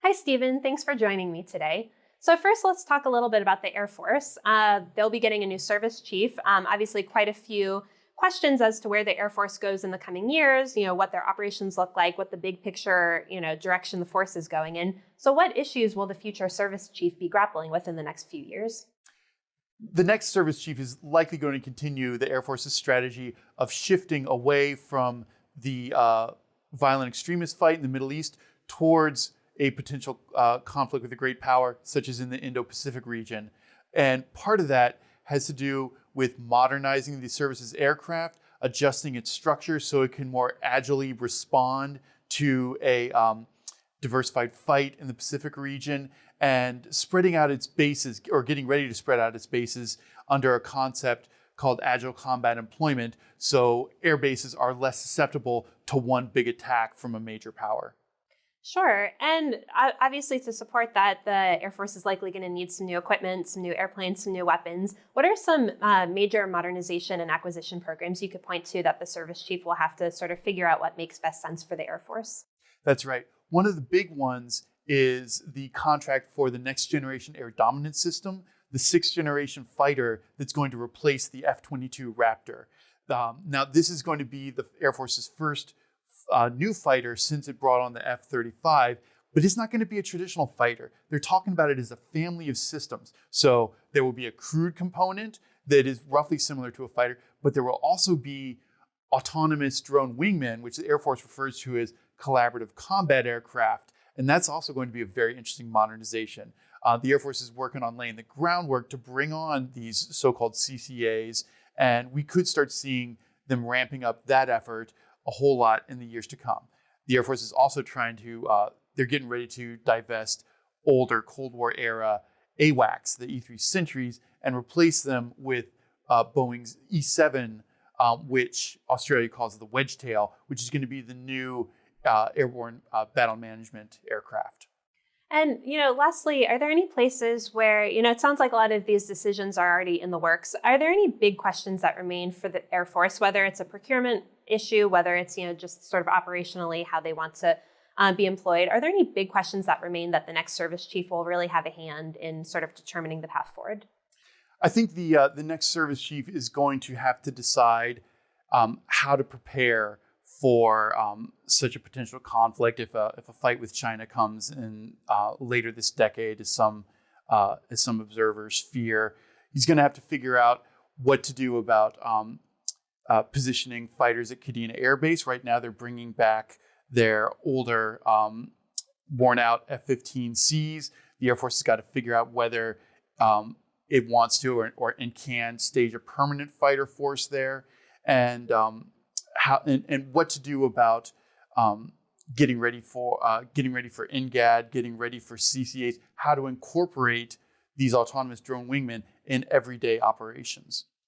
Hi, Stephen. Thanks for joining me today. So first, let's talk a little bit about the Air Force. They'll be getting a new service chief. Obviously, quite a few questions as to where the Air Force goes in the coming years, what their operations look like, what the big picture, direction the force is going in. So what issues will the future service chief be grappling with in the next few years? The next service chief is likely going to continue the Air Force's strategy of shifting away from the violent extremist fight in the Middle East towards a potential conflict with a great power, such as in the Indo-Pacific region. And part of that has to do with modernizing the service's aircraft, adjusting its structure so it can more agilely respond to a diversified fight in the Pacific region, and spreading out its bases, or getting ready to spread out its bases under a concept called agile combat employment, so air bases are less susceptible to one big attack from a major power. Sure. And obviously, to support that, the Air Force is likely going to need some new equipment, some new airplanes, some new weapons. What are some major modernization and acquisition programs you could point to that the service chief will have to sort of figure out what makes best sense for the Air Force? That's right. One of the big ones is the contract for the next generation air dominance system, the sixth generation fighter that's going to replace the F-22 Raptor. Now, this is going to be the Air Force's first new fighter since it brought on the F-35, but it's not going to be a traditional fighter. They're talking about it as a family of systems. So there will be a crewed component that is roughly similar to a fighter, but there will also be autonomous drone wingmen, which the Air Force refers to as collaborative combat aircraft. And that's also going to be a very interesting modernization. The Air Force is working on laying the groundwork to bring on these so-called CCAs, and we could start seeing them ramping up that effort a whole lot in the years to come. The Air Force is also they're getting ready to divest older Cold War era AWACS, the E-3 Sentries, and replace them with Boeing's E-7, which Australia calls the Wedgetail, which is going to be the new airborne battle management aircraft. And, lastly, are there any places where, it sounds like a lot of these decisions are already in the works. Are there any big questions that remain for the Air Force, whether it's a procurement issue, whether it's, just sort of operationally how they want to be employed? Are there any big questions that remain that the next service chief will really have a hand in sort of determining the path forward? I think the next service chief is going to have to decide how to prepare for such a potential conflict if a fight with China comes in later this decade, as some observers fear. He's going to have to figure out what to do about positioning fighters at Kadena Air Base. Right now, they're bringing back their older, worn-out F-15Cs. The Air Force has got to figure out whether it wants to and can stage a permanent fighter force there, and what to do about getting ready for NGAD, getting ready for CCAs, how to incorporate these autonomous drone wingmen in everyday operations.